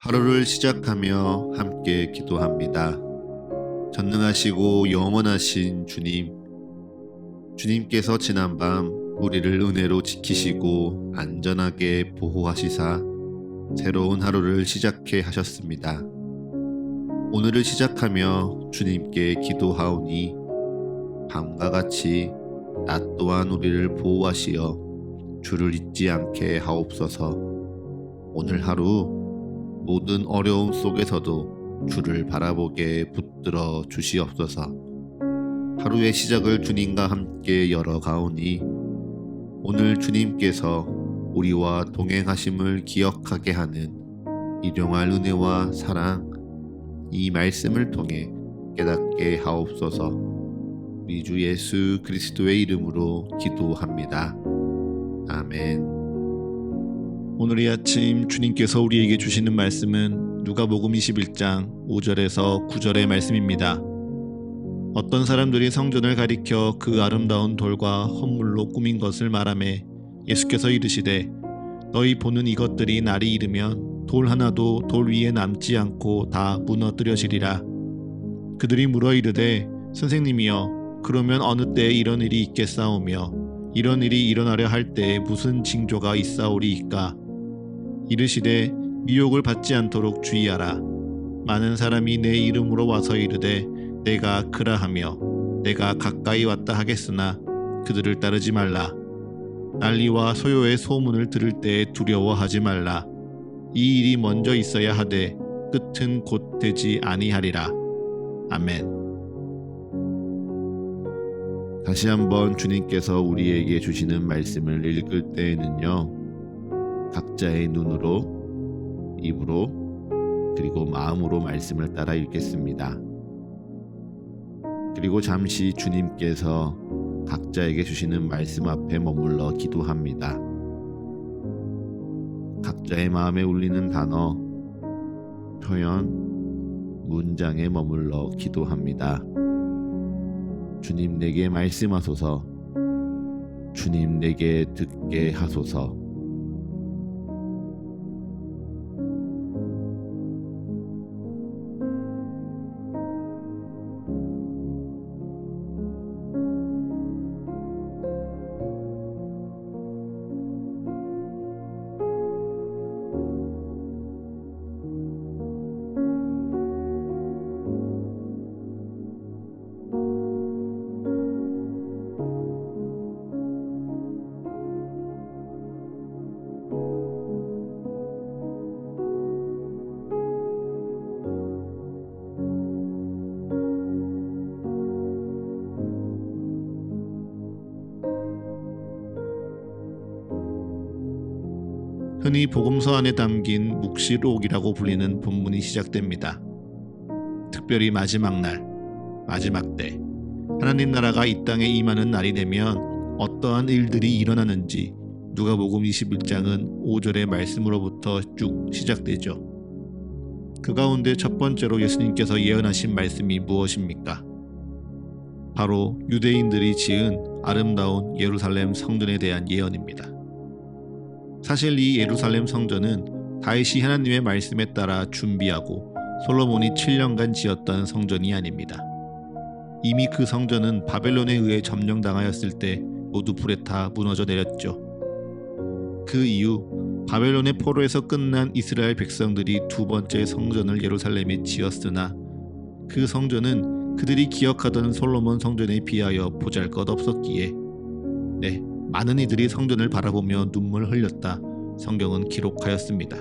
하루를 시작하며 함께 기도합니다. 전능하시고 영원하신 주님, 주님께서 지난밤 우리를 은혜로 지키시고 안전하게 보호하시사 새로운 하루를 시작해 하셨습니다. 오늘을 시작하며 주님께 기도하오니 밤과 같이 낮 또한 우리를 보호하시어 주를 잊지 않게 하옵소서. 오늘 하루 모든 어려움 속에서도 주를 바라보게 붙들어 주시옵소서. 하루의 시작을 주님과 함께 열어가오니 오늘 주님께서 우리와 동행하심을 기억하게 하는 일용할 은혜와 사랑, 이 말씀을 통해 깨닫게 하옵소서. 우리 주 예수 그리스도의 이름으로 기도합니다. 아멘. 오늘 이 아침 주님께서 우리에게 주시는 말씀은 누가복음 21장 5절에서 9절의 말씀입니다. 어떤 사람들이 성전을 가리켜 그 아름다운 돌과 헌물로 꾸민 것을 말하매 예수께서 이르시되 너희 보는 이것들이 날이 이르면 돌 하나도 돌 위에 남지 않고 다 무너뜨려지리라. 그들이 물어 이르되 선생님이여 그러면 어느 때에 이런 일이 있겠사오며 이런 일이 일어나려 할 때에 무슨 징조가 있사오리이까. 이르시되 미혹을 받지 않도록 주의하라. 많은 사람이 내 이름으로 와서 이르되 내가 그라하며 내가 가까이 왔다 하겠으나 그들을 따르지 말라. 난리와 소요의 소문을 들을 때에 두려워하지 말라. 이 일이 먼저 있어야 하되 끝은 곧 되지 아니하리라. 아멘. 다시 한번 주님께서 우리에게 주시는 말씀을 읽을 때에는요, 각자의 눈으로, 입으로, 그리고 마음으로 말씀을 따라 읽겠습니다. 그리고 잠시 주님께서 각자에게 주시는 말씀 앞에 머물러 기도합니다. 각자의 마음에 울리는 단어, 표현, 문장에 머물러 기도합니다. 주님 내게 말씀하소서. 주님 내게 듣게 하소서. 흔히 복음서 안에 담긴 묵시록이라고 불리는 본문이 시작됩니다. 특별히 마지막 날, 마지막 때, 하나님 나라가 이 땅에 임하는 날이 되면 어떠한 일들이 일어나는지 누가복음 21장은 5절의 말씀으로부터 쭉 시작되죠. 그 가운데 첫 번째로 예수님께서 예언하신 말씀이 무엇입니까? 바로 유대인들이 지은 아름다운 예루살렘 성전에 대한 예언입니다. 사실 이 예루살렘 성전은 다윗이 하나님의 말씀에 따라 준비하고 솔로몬이 7년간 지었던 성전이 아닙니다. 이미 그 성전은 바벨론에 의해 점령당하였을 때 모두 불에 타 무너져 내렸죠. 그 이후 바벨론의 포로에서 끝난 이스라엘 백성들이 두 번째 성전을 예루살렘에 지었으나 그 성전은 그들이 기억하던 솔로몬 성전에 비하여 보잘것없었기에 많은 이들이 성전을 바라보며 눈물 흘렸다 성경은 기록하였습니다.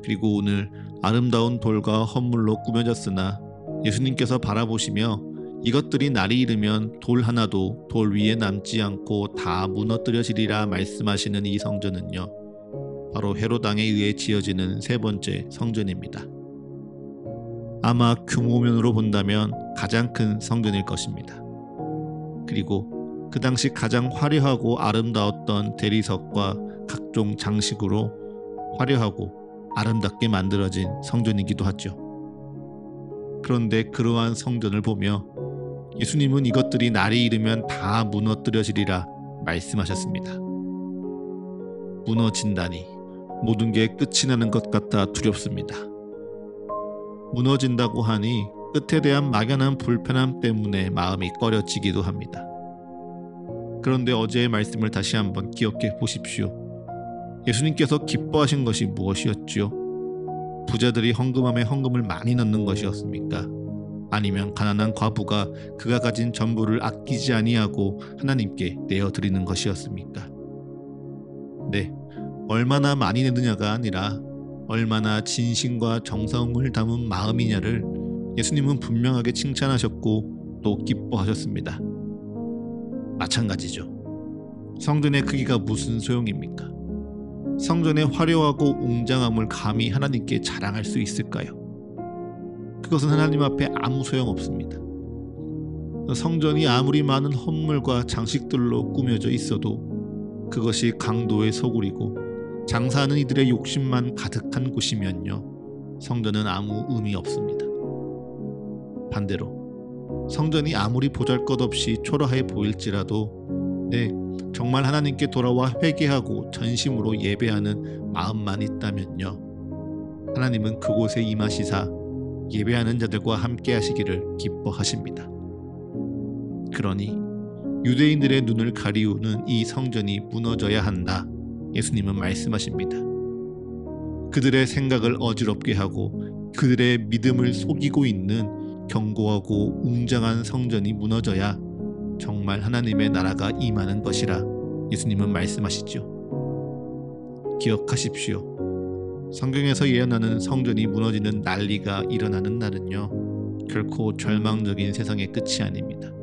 그리고 오늘 아름다운 돌과 헌물로 꾸며졌으나 예수님께서 바라보시며 이것들이 날이 이르면 돌 하나도 돌 위에 남지 않고 다 무너뜨려지리라 말씀하시는 이 성전은요, 바로 헤롯 왕에 의해 지어지는 세 번째 성전입니다. 아마 규모면으로 본다면 가장 큰 성전일 것입니다. 그리고 그 당시 가장 화려하고 아름다웠던 대리석과 각종 장식으로 화려하고 아름답게 만들어진 성전이기도 하죠. 그런데 그러한 성전을 보며 예수님은 이것들이 날이 이르면 다 무너뜨려지리라 말씀하셨습니다. 무너진다니, 모든 게 끝이 나는 것 같아 두렵습니다. 무너진다고 하니 끝에 대한 막연한 불편함 때문에 마음이 꺼려지기도 합니다. 그런데 어제의 말씀을 다시 한번 기억해 보십시오. 예수님께서 기뻐하신 것이 무엇이었지요? 부자들이 헌금함에 헌금을 많이 넣는 것이었습니까? 아니면 가난한 과부가 그가 가진 전부를 아끼지 아니하고 하나님께 내어드리는 것이었습니까? 네, 얼마나 많이 내느냐가 아니라 얼마나 진심과 정성을 담은 마음이냐를 예수님은 분명하게 칭찬하셨고 또 기뻐하셨습니다. 마찬가지죠. 성전의 크기가 무슨 소용입니까? 성전의 화려하고 웅장함을 감히 하나님께 자랑할 수 있을까요? 그것은 하나님 앞에 아무 소용없습니다. 성전이 아무리 많은 헌물과 장식들로 꾸며져 있어도 그것이 강도의 소굴이고 장사하는 이들의 욕심만 가득한 곳이면요, 성전은 아무 의미 없습니다. 반대로 성전이 아무리 보잘것없이 초라해 보일지라도 정말 하나님께 돌아와 회개하고 전심으로 예배하는 마음만 있다면요, 하나님은 그곳에 임하시사 예배하는 자들과 함께 하시기를 기뻐하십니다. 그러니 유대인들의 눈을 가리우는 이 성전이 무너져야 한다, 예수님은 말씀하십니다. 그들의 생각을 어지럽게 하고 그들의 믿음을 속이고 있는 견고하고 웅장한 성전이 무너져야 정말 하나님의 나라가 임하는 것이라 예수님은 말씀하시죠. 기억하십시오. 성경에서 예언하는 성전이 무너지는 난리가 일어나는 날은요, 결코 절망적인 세상의 끝이 아닙니다.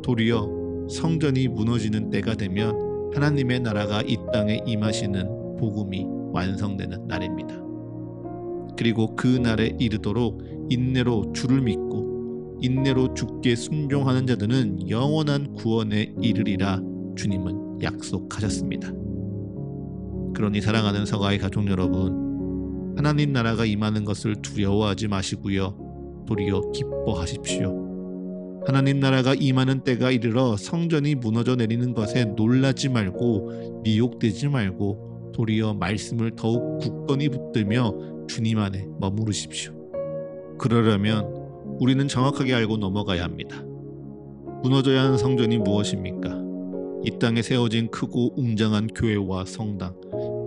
도리어 성전이 무너지는 때가 되면 하나님의 나라가 이 땅에 임하시는 복음이 완성되는 날입니다. 그리고 그 날에 이르도록 인내로 주를 믿고 인내로 주께 순종하는 자들은 영원한 구원에 이르리라 주님은 약속하셨습니다. 그러니 사랑하는 서가의 가족 여러분, 하나님 나라가 임하는 것을 두려워하지 마시고요, 도리어 기뻐하십시오. 하나님 나라가 임하는 때가 이르러 성전이 무너져 내리는 것에 놀라지 말고 미혹되지 말고 도리어 말씀을 더욱 굳건히 붙들며 주님 안에 머무르십시오. 그러려면 우리는 정확하게 알고 넘어가야 합니다. 무너져야 하는 성전이 무엇입니까? 이 땅에 세워진 크고 웅장한 교회와 성당,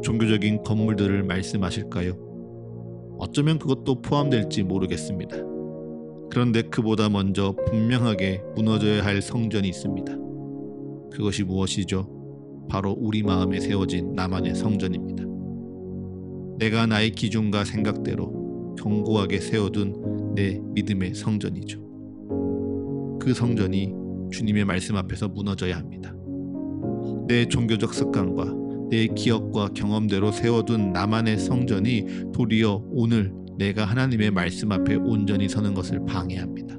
종교적인 건물들을 말씀하실까요? 어쩌면 그것도 포함될지 모르겠습니다. 그런데 그보다 먼저 분명하게 무너져야 할 성전이 있습니다. 그것이 무엇이죠? 바로 우리 마음에 세워진 나만의 성전입니다. 내가 나의 기준과 생각대로 견고하게 세워둔 내 믿음의 성전이죠. 그 성전이 주님의 말씀 앞에서 무너져야 합니다. 내 종교적 습관과 내 기억과 경험대로 세워둔 나만의 성전이 도리어 오늘 내가 하나님의 말씀 앞에 온전히 서는 것을 방해합니다.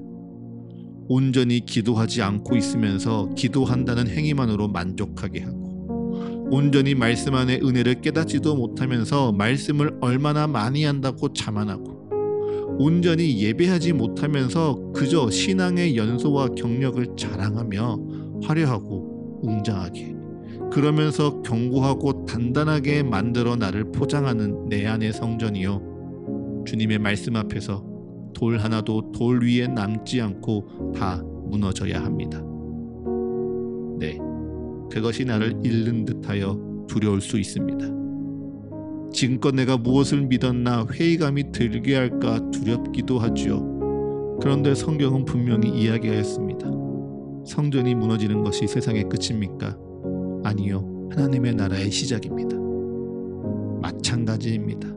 온전히 기도하지 않고 있으면서 기도한다는 행위만으로 만족하게 하고, 온전히 말씀 안의 은혜를 깨닫지도 못하면서 말씀을 얼마나 많이 한다고 자만하고, 온전히 예배하지 못하면서 그저 신앙의 연소와 경력을 자랑하며 화려하고 웅장하게, 그러면서 견고하고 단단하게 만들어 나를 포장하는 내 안의 성전이요, 주님의 말씀 앞에서 돌 하나도 돌 위에 남지 않고 다 무너져야 합니다. 네, 그것이 나를 잃는 듯하여 두려울 수 있습니다. 지금껏 내가 무엇을 믿었나 회의감이 들게 할까 두렵기도 하지요. 그런데 성경은 분명히 이야기하였습니다. 성전이 무너지는 것이 세상의 끝입니까? 아니요, 하나님의 나라의 시작입니다. 마찬가지입니다.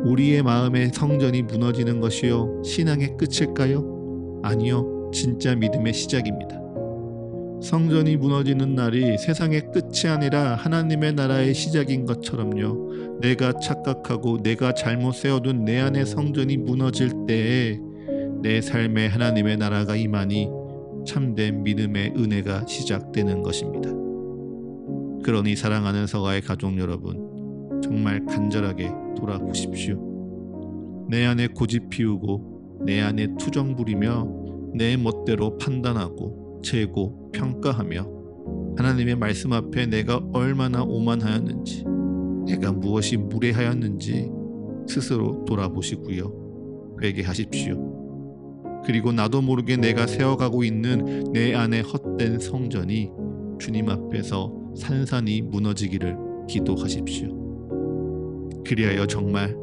우리의 마음의 성전이 무너지는 것이요, 신앙의 끝일까요? 아니요, 진짜 믿음의 시작입니다. 성전이 무너지는 날이 세상의 끝이 아니라 하나님의 나라의 시작인 것처럼요, 내가 착각하고 내가 잘못 세워둔 내 안의 성전이 무너질 때에 내 삶에 하나님의 나라가 임하니 참된 믿음의 은혜가 시작되는 것입니다. 그러니 사랑하는 서가의 가족 여러분, 정말 간절하게 돌아보십시오. 내 안에 고집 피우고 내 안에 투정 부리며 내 멋대로 판단하고 재고 평가하며 하나님의 말씀 앞에 내가 얼마나 오만하였는지, 내가 무엇이 무례하였는지 스스로 돌아보시고요. 회개하십시오. 그리고 나도 모르게 내가 세워가고 있는 내 안의 헛된 성전이 주님 앞에서 산산이 무너지기를 기도하십시오. 그리하여 정말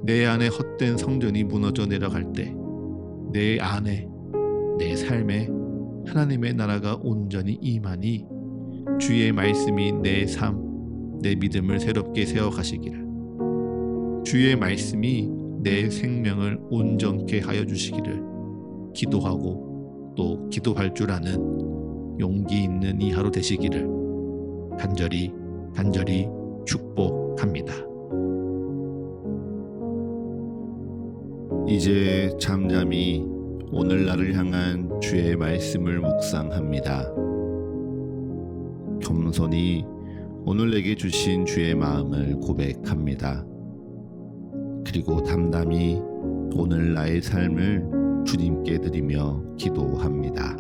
내 안의 헛된 성전이 무너져 내려갈 때 내 안에, 내 삶에 하나님의 나라가 온전히 임하니 주의 말씀이 내 삶, 내 믿음을 새롭게 세워가시기를, 주의 말씀이 내 생명을 온전케 하여 주시기를 기도하고 또 기도할 줄 아는 용기 있는 이 하루 되시기를 간절히 축복합니다. 이제 잠잠히 오늘날을 향한 주의 말씀을 묵상합니다. 겸손히 오늘 내게 주신 주의 마음을 고백합니다. 그리고 담담히 오늘 나의 삶을 주님께 드리며 기도합니다.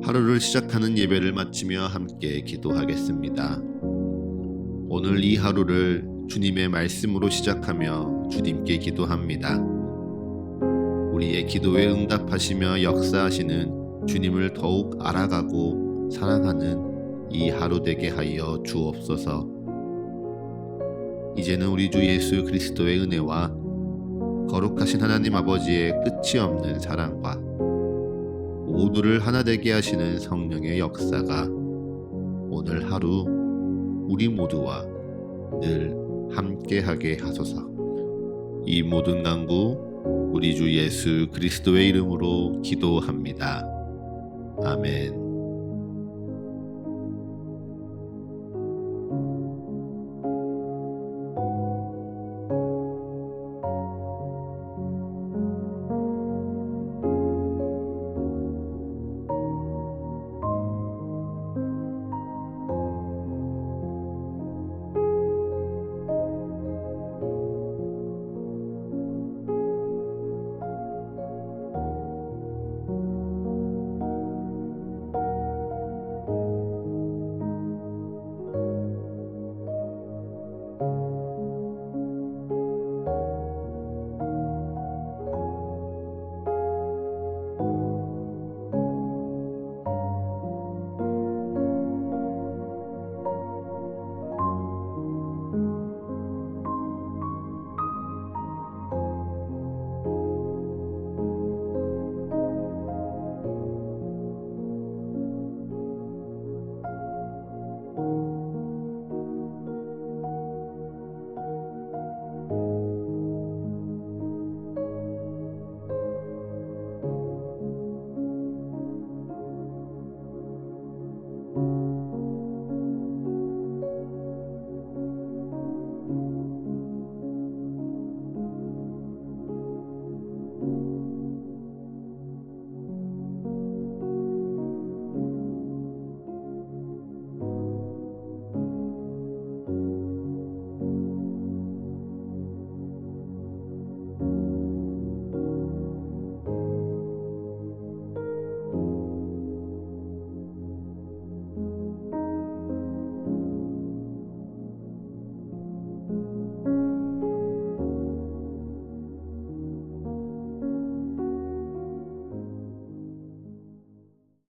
하루를 시작하는 예배를 마치며 함께 기도하겠습니다. 오늘 이 하루를 주님의 말씀으로 시작하며 주님께 기도합니다. 우리의 기도에 응답하시며 역사하시는 주님을 더욱 알아가고 사랑하는 이 하루 되게 하여 주옵소서. 이제는 우리 주 예수 그리스도의 은혜와 거룩하신 하나님 아버지의 끝이 없는 사랑과 모두를 하나 되게 하시는 성령의 역사가 오늘 하루 우리 모두와 늘 함께하게 하소서. 이 모든 간구 우리 주 예수 그리스도의 이름으로 기도합니다. 아멘.